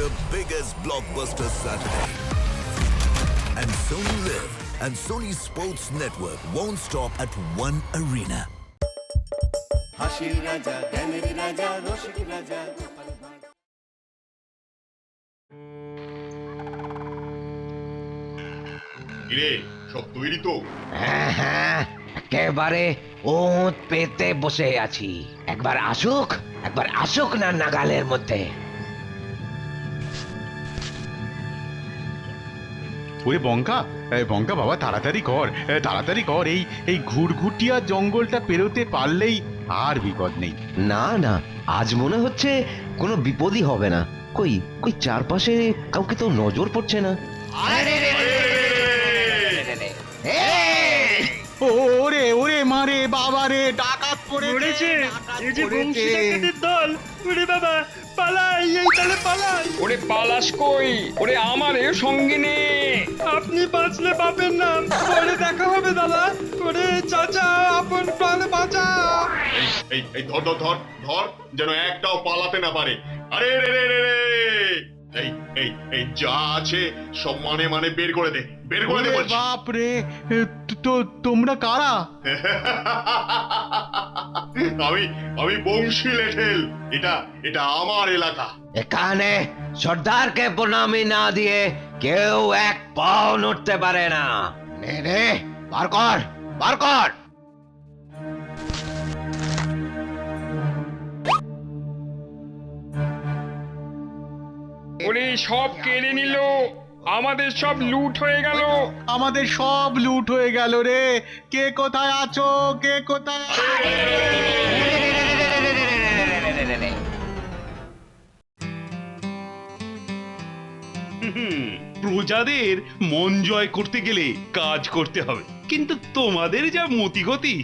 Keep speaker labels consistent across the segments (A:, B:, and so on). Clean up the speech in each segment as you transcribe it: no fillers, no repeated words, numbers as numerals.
A: the biggest blockbuster Saturday. And Sony Live and Sony Sports Network won't stop at one arena.
B: হাসির রাজা জ্ঞানের রাজা রসিক রাজা
C: কিরে সব তৈরি তো?
D: হ্যাঁ হ্যাঁ, একেবারে ওঁত পেতে বসে আছি। একবার আসুক না নাগালের মধ্যে।
E: ওরে বঙ্কা, বঙ্কা বাবা তাড়াতাড়ি কর, এই ঘুরঘুটিয়া জঙ্গলটা পেরোতে পারলেই আর বিপদ নেই।
F: না না, আজ মনে হচ্ছে কোনো বিপদই হবে না। কই কই চারপাশে কাউকে তো নজর পড়ছে না।
E: ওরে ওরে মারে বাবা রে, ডাকাত পড়েছে।
G: এই যে বংশী ডাকাতের দল। ওরে বাবা পালাই, এই তালে পালাই।
H: ওরে পালাস কই? ওরে আমারে সঙ্গে নে।
G: আপনি বাঁচলে বাপের নাম, পরে দেখা হবে দাদা। ওরে চাচা, আপন প্রাণ বাঁচা।
C: এই ধর ধর ধর ধর, যেন একটাও পালাতে না পারে। আরে রে রে রে রে, এই যা আছে সব মানে বের করে দে বলছি।
E: বাপ রে, তো তোমরা কারা?
C: আমি বংশী লেঠেল। এটা আমার এলাকা।
D: এখানে সর্দারকে প্রণামী না দিয়ে কেউ এক পাও নড়তে পারে না। নে বার কর।
H: ওরে সব কেড়ে নিল, আমাদের সব লুট হয়ে গেল।
E: আমাদের সব লুট হয়ে গেল রে। কে কোথায় আছো?
I: প্রজাদের মন জয় করতে গেলে কাজ করতে হবে, কিন্তু তোমাদের যা মতিগতি,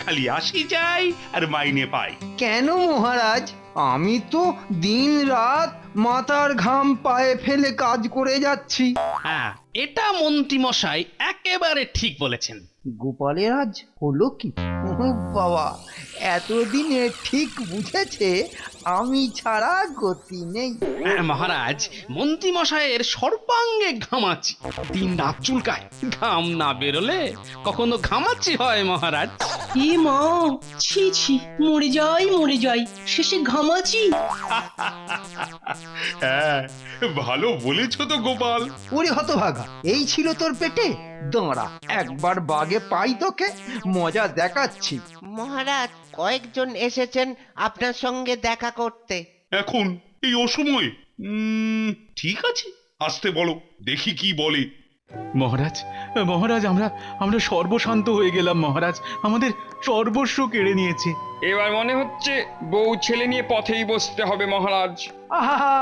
I: খালি আসি যাই আর মাইনে পাই।
J: কেন মহারাজ, আমি তো দিন রাত মাথার ঘাম পায়ে ফেলে কাজ করে যাচ্ছি।
G: হ্যাঁ, এটা মন্ত্রী মশাই একেবারে ঠিক বলেছেন।
J: গোপালের আজ হলো কি? ও বাবা, এতদিনে ঠিক বুঝেছে আমি ছাড়া গতি নেই।
G: মহারাজ, মন্ত্রী মশাইয়ের সর্বাঙ্গে ঘামাচি, দিন রাত চুলকায়। ঘাম না বেরোলে কখনো ঘামাচি হয় মহারাজ?
K: এ মা, ছি ছি, মরে যাই শেষে ঘামাচি।
I: হ্যাঁ, ভালো বলেছো তো গোপাল।
J: ওরে হতভাগা, এই ছিল তোর পেটে? দাঁড়া, একবার বাগে পাই তোকে, মজা দেখাচ্ছি।
L: মহারাজ, কয়েকজন এসেছেন আপনার সঙ্গে দেখা করতে।
I: এখন এই অসময়ে? ঠিক আছে, আসতে বলো, দেখি কি বলে।
E: মহারাজ, আমরা সর্বশান্ত হয়ে গেলাম মহারাজ। আমাদের সর্বস্ব কেড়ে নিয়েছে।
H: এবার মনে হচ্ছে বউ ছেলে নিয়ে পথেই বসতে হবে মহারাজ।
J: আহা,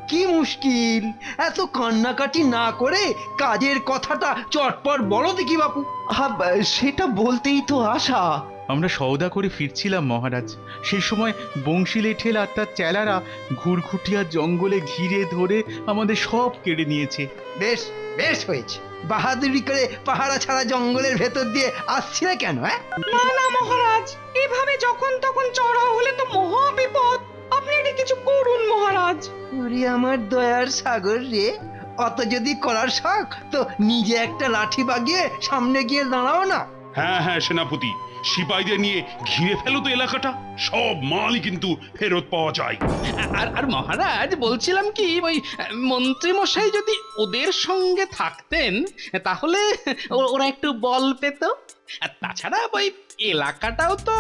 J: কি মুশকিল! এত কান্নাকাটি না করে কাজের কথাটা চটপট বলো দেখি বাপু।
F: সেটা বলতেই তো আশা।
E: আমরা সওদা করে ফিরছিলাম মহারাজ, সেই সময় বংশী লেঠেল আর তার চেলারা ঘুরঘুটিয়া জঙ্গলে ঘিরে ধরে আমাদের সব কেড়ে নিয়েছে।
J: বেশ বেশ হয়েছে, বাহাদুরি করে পাহারা ছাড়া জঙ্গলের ভেতর দিয়ে আসছিলে কেন?
K: না মহারাজ, এভাবে যখন তখন চড়াও হলে তো মহা বিপদ। আপনি এটা কিছু করুন মহারাজ।
J: ওরে আমার দয়ার সাগর রে, অত যদি করার শখ তো নিজে একটা লাঠি বাগিয়ে সামনে গিয়ে দাঁড়াও না।
I: হ্যাঁ সেনাপতি, সিপাহীদের নিয়ে ঘিরে ফেলো তো এলাকাটা, সব মালই কিন্তু ফেরত পাওয়া যায়।
G: আর মহারাজ, বলছিলাম কি, ওই মন্ত্রী মশাই যদি ওদের সঙ্গে থাকতেন তাহলে ওরা একটু বল পেত। আর তাছাড়া ওই এলাকাটাও তো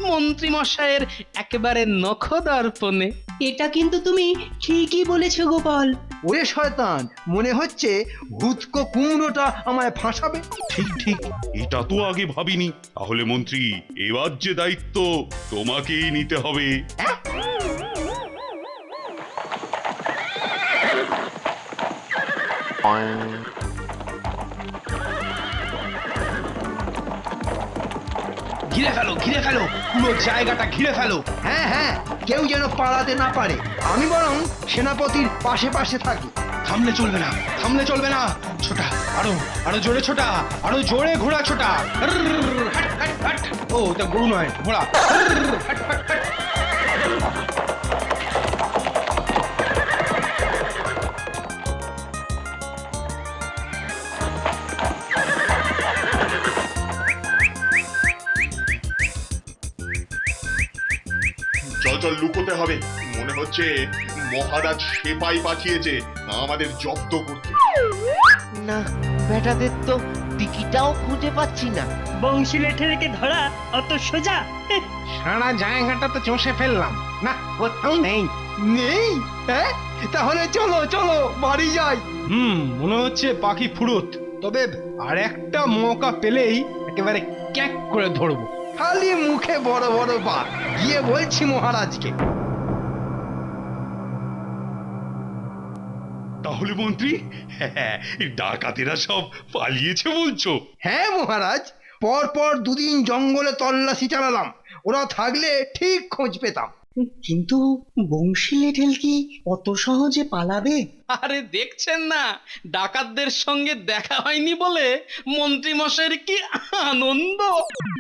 G: মন্ত্রী মশাইয়ের একেবারে নখদর্পণে।
K: এটা কিন্তু তুমি ঠিকই বলেছো গোপাল।
J: ওরে শয়তান, মনে হচ্ছে ভূতকো কুমড়োটা আমায় ফাঁসাবে।
I: ঠিক, এটা তো আগে ভাবিনি। তাহলে মন্ত্রী, এবার যে দায়িত্ব তোমাকেই নিতে হবে।
G: ঘিরে ফেলো, পুরো জায়গাটা ঘিরে ফেলো।
J: হ্যাঁ, কেউ যেন পালাতে না পারে। আমি বরং সেনাপতির পাশে থাকি।
G: থামলে চলবে না। ছোটা, আরো জোরে ছোটা, আরো জোরে ঘোড়া ছোটা। হাট। ও, এটা গরু নয়, ঘোড়া। হাট।
C: হবে। মনে হচ্ছে মহারাজ সেপাই পাঠিয়েছে আমাদের জব্দ করতে।
L: না, বেটাদের তো টিকিটাও খুঁজে পাচ্ছি না।
K: বংশী লেঠেলকে ধরা অত সোজা?
G: সারা জায়গাটা তো চষে ফেললাম, না কোথাও নেই।
J: নেই? হ্যাঁ, তাহলে চলো চলো বাড়ি যাই।
E: মনে হচ্ছে পাখি ফুরুত। তবে আর একটা মৌকা পেলেই একেবারে ক্যাক করে ধরবো।
J: খালি মুখে বড় বড় বাত, গিয়ে বলছি মহারাজকে।
I: তাহলে মন্ত্রী, ডাকাতেরা সব পালিয়েছে বলছো?
J: হ্যাঁ মহারাজ, পর পর দুদিন জঙ্গলে তল্লাশি চালালাম, ওরা থাকলে ঠিক খোঁজ পেতাম।
K: কিন্তু বংশী লেঠেল কি অত সহজে পালাবে?
G: আরে দেখছেন না, ডাকাতদের সঙ্গে দেখা হয়নি বলে মন্ত্রী মশাইয়ের কি আনন্দ।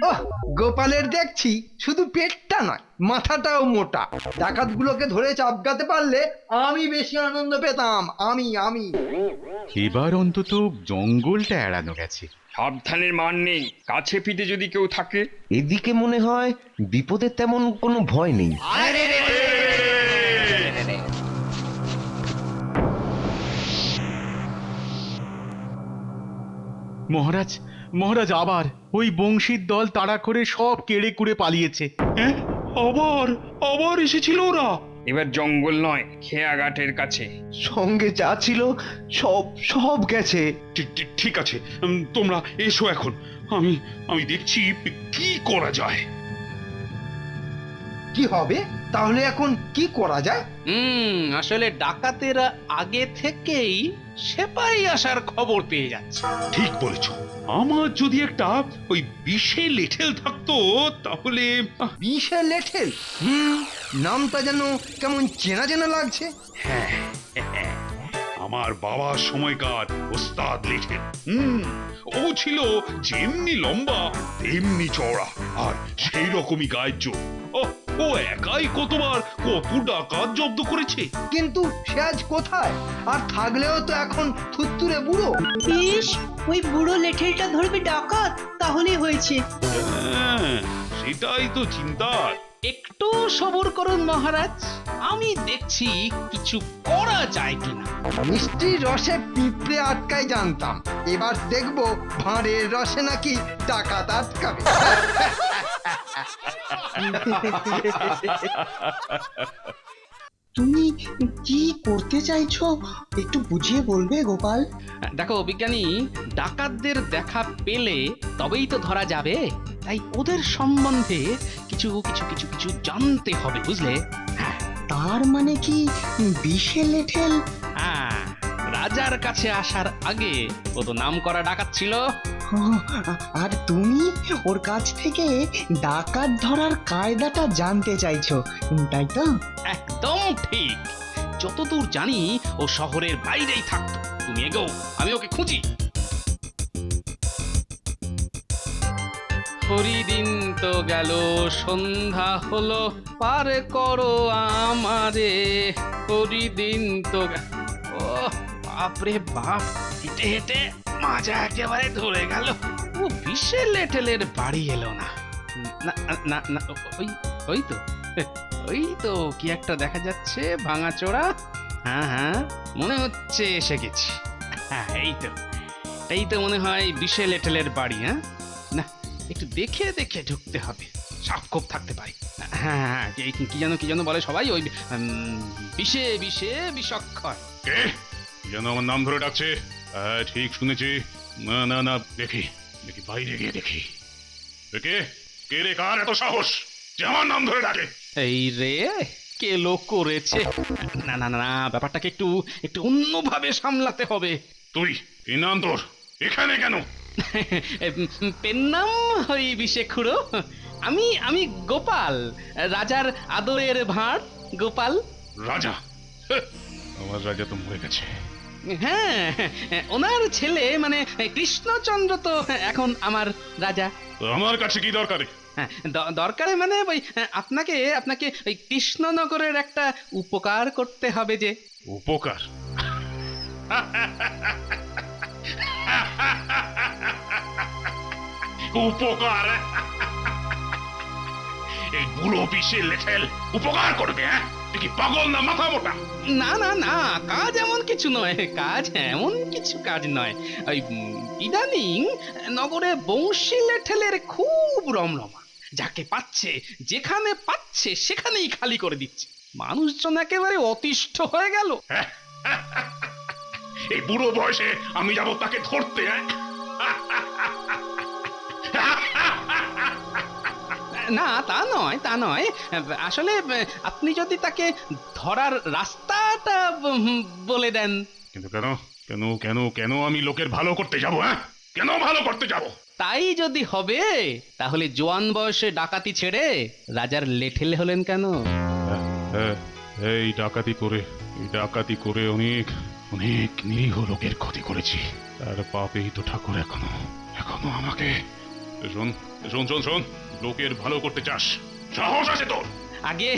J: ওহ, গোপালের দেখছি শুধু পেটটা নয় মাথাটাও মোটা। ডাকাতগুলোকে ধরে চাপকাতে পারলে আমি বেশি আনন্দ পেতাম। আমি
E: এবার অন্তত জঙ্গলটা এড়ানো গেছে।
H: সাবধানের মান নেই, কাছে পিঠে যদি কেউ থাকে।
F: এদিকে মনে হয় বিপদের তেমন কোনো ভয় নেই।
E: মহারাজ, মহারাজ আবার ওই বংশীর দল তাড়া করে সব কেড়ে কুড়ে পালিয়েছে।
I: হ্যাঁ, আবার আবার এসেছিল ওরা?
H: এবার জঙ্গল নয়, খেয়াঘাটের কাছে।
F: সঙ্গে যা ছিল সব সব গেছে।
I: ঠিক আছে, তোমরা এসো এখন, আমি আমি দেখছি কি করা যায়।
J: কি হবে তাহলে? এখন কি করা যায়?
G: আসলে ডাকাতেরা আগে থেকেই সেপাই আসার খবর পেয়ে যাচ্ছে।
I: ঠিক বলেছ। আমার যদি একটা ওই বিষে লেঠেল থাকতো তাহলে।
J: বিষে লেঠেল? নামটা যেন কেমন চেনা চেনা লাগছে।
I: আমার বাবার সময়কার ওস্তাদ লেঠেল। ও ছিল যেমনি লম্বা তেমনি চওড়া, আর সেই রকমই গায়ের জোর। ও একাই কতবার কত ডাকাত জব্দ করেছে।
J: কিন্তু সে আজ কোথায়? আর থাকলেও তো এখন থুত্তুরে বুড়ো।
K: ইস, ওই বুড়ো লেঠেলটা ধরবে ডাকাত, তাহলে হয়েছে।
I: হ্যাঁ, সেটাই তো চিন্তার।
G: একটু সবুর করুন মহারাজ, আমি দেখছি কিছু করা যায় কিনা।
J: মিষ্টির রসে পিঁপড়ে আটকায় জানতাম, এবার দেখবো ভাঁড়ের রসে নাকি ডাকাত আটকাবে।
K: তুমি কি করতে চাইছো একটু বুঝিয়ে বলবে গোপাল?
G: দেখো বিজ্ঞানী, ডাকাতদের দেখা পেলে তবেই তো ধরা যাবে, তাই ওদের সম্বন্ধে কিছু কিছু কিছু কিছু জানতে হবে, বুঝলে?
K: তার মানে কি বিষে লেঠেল?
G: হ্যাঁ, রাজার কাছে আসার আগে ও তো নাম করা ডাকাত ছিল।
K: আর তুমি ওর কাছ থেকে ডাকাত ধরার কায়দাটা জানতে চাইছো, তাই তো?
G: একদম ঠিক। যতদূর জানি ও শহরের বাইরেই থাকতো। তুমি এগো, আমি ওকে খুঁজি। হরিদিন তো গেল, সন্ধ্যা হলো, পার করো আমারে। হরিদিন তো ও বাপরে বাপ, হেঁটে হেঁটে মাজা একেবারে ধরে গেল। ও বিষে লেঠেলের বাড়ি এলো না। না না না, ওই তো ওই তো কি একটা দেখা যাচ্ছে ভাঙাচোরা। হ্যাঁ, মনে হচ্ছে এসে গেছি। হ্যাঁ, এই তো মনে হয় বিষে লেঠেলের বাড়ি। হ্যাঁ, না একটু দেখে দেখে ঢুকতে হবে, সাবধান থাকতে পারি। হ্যাঁ, কি যেন বলে সবাই, ওই বিষে বিষে বিষক্ষয়।
I: কে যেন আমার নাম ধরে ডাকছে? ঠিক শুনেছি। না না না, দেখি দেখি বাইরে গিয়ে দেখি। কে রে, কার এত সাহস যে আমার নাম ধরে ডাকে?
G: এই রে, কে লোক করেছে। না না না, ব্যাপারটাকে একটু একটু অন্যভাবে সামলাতে হবে।
I: তুই কি নাম তোর? এখানে কেন?
G: পেন নাম ওই বিষে খুঁড়ো। আমি গোপাল, রাজার আদরের ভাঁড় গোপাল।
I: রাজা? আমার রাজা তো মরে গেছে।
G: হ্যাঁ, ওনার ছেলে মানে কৃষ্ণচন্দ্র তো এখন আমার রাজা।
I: আমার কাছে কি দরকারে?
G: দরকারে মানে ওই আপনাকে ওই কৃষ্ণনগরের একটা উপকার করতে হবে। যে
I: উপকার? উপকার? এই বুড়ো পিসে লেঠেল উপকার করবে? হ্যাঁ, তুই কি পাগল না মাথা মোটা?
G: না না না, কাজ এমন কিছু নয়, কাজ এমন কিছু কাজ নয়। ওই ইদানিং নগরে বংশী লেঠেলের খুব রমরমা। যাকে পাচ্ছে যেখানে পাচ্ছে সেখানেই খালি করে দিচ্ছে। মানুষজন একেবারে অতিষ্ঠ হয়ে গেল।
I: এই বুড়ো বয়সে আমি যাব তাকে ধরতে? হ্যাঁ?
G: না তা নয়, তা নয়। আসলে আপনি যদি তাকে ধরার রাস্তাটা বলে দেন।
I: কিন্তু কেন কেন কেন কেন আমি লোকের ভালো করতে যাব? হ্যাঁ, কেন ভালো করতে যাব?
G: তাই যদি হবে তাহলে জোয়ান বয়সে ডাকাতি ছেড়ে রাজার লেঠেল হলেন কেন?
I: এই ডাকাতি করে অনেক অনেক নিরীহ লোকের ক্ষতি করেছি। তার পাপেই তো ঠাকুর এখনো এখনো আমাকে। শোন শোন শোন শোন, লোকের ভালো করতে চাস, সাহস আছে তোর?
G: আগে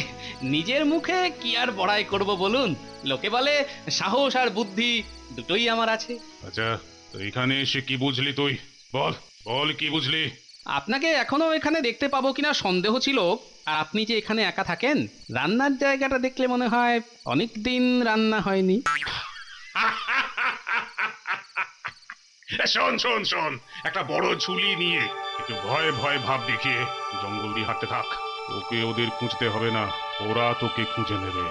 G: নিজের মুখে কি আর বড়াই করব বলুন? লোকে বলে সাহস আর বুদ্ধি দুটোই আমার আছে।
I: আচ্ছা, তো এখানে এসে কি বুঝলি তুই? বল বল, কি বুঝলি?
G: আপনাকে এখনো এখানে দেখতে পাবো কিনা সন্দেহ ছিল। আর আপনি যে এখানে একা থাকেন, রান্নার জায়গাটা দেখলে মনে হয় অনেক দিন রান্না হয়নি।
I: শোন শোন শোন, একটা বড় ঝুলি নিয়ে একটু ভয় ভয় ভাব দেখিয়ে জঙ্গল দিয়ে হাঁটতে থাক। তোকে ওদের খুঁজতে হবে না, ওরা তোকে খুঁজে নেবে।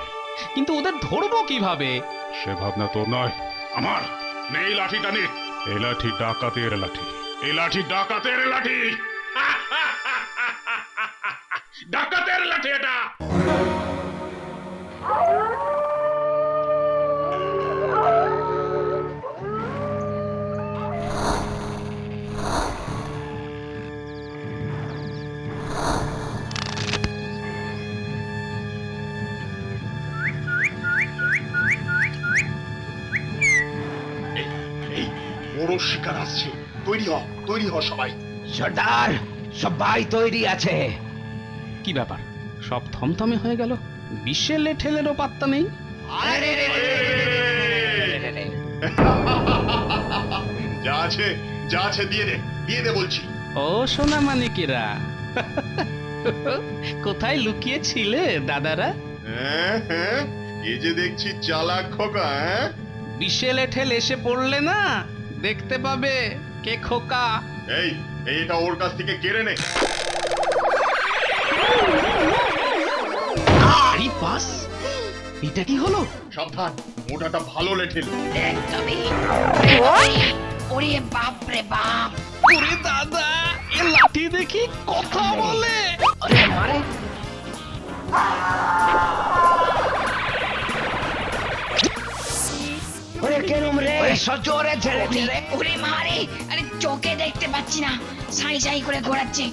G: কিন্তু ওদের ধরবো কিভাবে?
I: সে ভাবনা তোর নয়, আমার। নেই লাঠিটা নে। এই লাঠি ডাকাতের লাঠি, এই লাঠি ডাকাতের লাঠি। ডাকাতের লাঠি এটা। বড় শিকার আসছে, তৈরি হ সবাই।
D: সর্দার, সবাই তৈরি আছে।
G: কি ব্যাপার, সব থমথমে হয়ে গেল? বিশ্বের লেঠেলেরও পাত্তা নেই।
C: যা আছে দিয়ে দে বলছি।
G: ও সোনা মানিকেরা, কোথায় লুকিয়েছিলে দাদারা?
C: হ্যাঁ, এই যে দেখছি চালাক খোকা।
G: বিশ্বে লেঠেল এসে পড়লে না, দেখতে পাবে কে খোকা।
C: এইটা ওর কাছ থেকে কেড়ে নে।
G: আরে বাস, এটা কি হলো?
C: সাবধান, মোটাটা ভালো লেঠেল।
M: একদমই। ওরে বাপ রে বাপ!
G: ওরে দাদা, এ লাঠি দেখি কথা বলে।
M: ওরে মারে!
D: ওরে কেরম রে, সজোরে ছেড়ে ছেড়ে।
M: ওরে মারে! আরে চোখে দেখতে পাচ্ছি না, সাই সাই করে ঘোরাচ্ছে।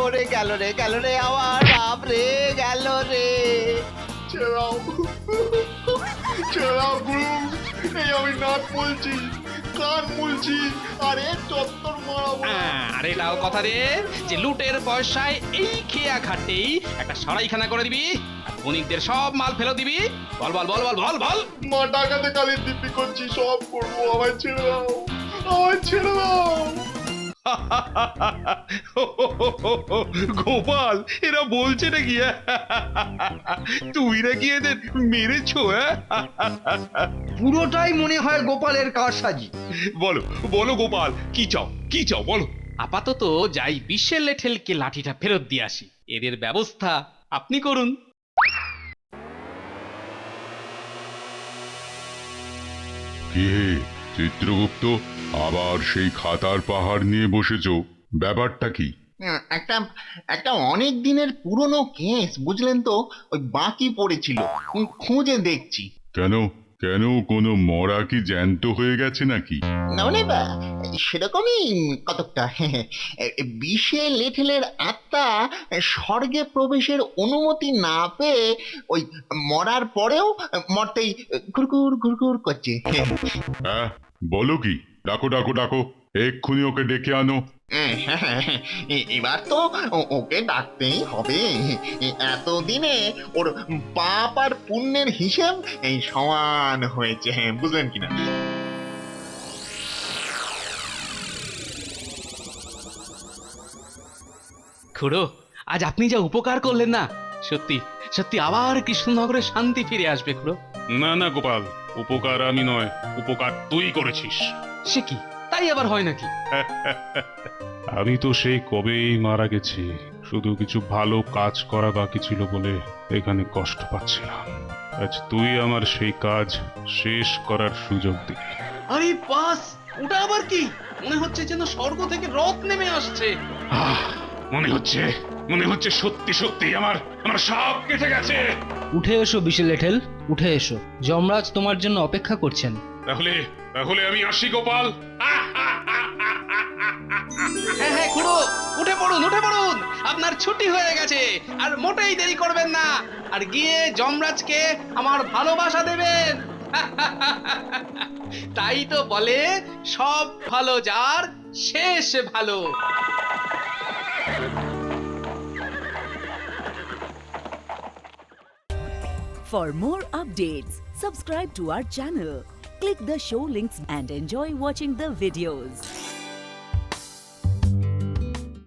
L: ওরে গেল রে আমার বাপ রে, গেল রে।
C: ছেড়াও গুরু, এই আমি নাক বলছি, কান বলছি, আরে চত্বর মারাবো।
G: আরে এটাও কথা রে, যে লুটের পয়সায় এই খেয়া খাটেই একটা সরাইখানা করে দিবি, বণিকদের সব মাল ফেলে দিবি। বল বল বল বল বল বল।
C: মা টাকাতে কালির দিব্যি করছি, সব করবো। আমায় ছেড়ে দাও।
I: গোপাল, এরা বলছে নাকি তুই নাকি এদের মেরেছো?
J: পুরোটাই মনে হয় গোপালের কারসাজি।
I: বলো বলো গোপাল, কি চাও বলো।
G: আপাতত যাই বিশ্বের লেঠেলকে লাঠিটা ফেরত দিয়ে আসি, এদের ব্যবস্থা আপনি করুন।
I: কি চিত্রগুপ্ত, আবার সেই খাতার পাহাড় নিয়ে বসেছো? ব্যাপারটা কি?
N: একটা অনেক দিনের পুরনো কেস, বুঝলেন তো, ওই বাকি পড়েছিল, খুঁজে দেখছি।
I: কেন কোনো মরা কি জ্যান্ত হয়ে গেছে নাকি?
N: মানে সেরকমই কতকটা। বিষে লেঠেলের আত্মা স্বর্গে প্রবেশের অনুমতি না পেয়ে ওই মরার পরেও মরতেই ঘুরঘুর করছে।
I: হ্যাঁ, বলো কি? ডাকো, এক্ষুনি ওকে ডেকে আনো।
N: এবার তো ওকে ডাকতেই হবে। এতদিনে ওর পাপ আর পুণ্যের হিসেব এই সমান হয়েছে, বুঝলেন কিনা?
G: খুড়ো আজ আপনি যা উপকার করলেন না, সত্যি সত্যি আবার কৃষ্ণনগরে শান্তি ফিরে আসবে খুড়ো।
I: না না গোপাল, উপকার আমি নয়, উপকার তুই করেছিস।
G: সে কি, তাই আবার হয় নাকি?
I: আমি তো সেই কবেই মারা গেছি, শুধু কিছু ভালো কাজ করা বাকি ছিল বলে এখানে কষ্ট পাচ্ছিলাম। আজ তুই আমার সেই কাজ শেষ করার সুযোগ দিবি।
G: আরে বাস, ওটা আবার কি? মনে হচ্ছে যেন স্বর্গ থেকে রথ নেমে আসছে।
I: মনে হচ্ছে সত্যি সত্যি আমার সাপ কেটে গেছে।
O: উঠে এসো বিশে লেঠেল, উঠে এসো, যমরাজ তোমার জন্য অপেক্ষা করছেন।
I: তাহলে আমি আসি গোপাল।
G: হ্যাঁ হ্যাঁ খুড়ো, উঠে পড়ুন উঠে পড়ুন, আপনার ছুটি হয়ে গেছে, আর মোটেই দেরি করবেন না, আর গিয়ে যমরাজকে আমার ভালোবাসা দেবেন। তাই তো বলে সব ভালো যার শেষ ভালো।
P: For more updates, subscribe to our channel, click the show links and enjoy watching the videos.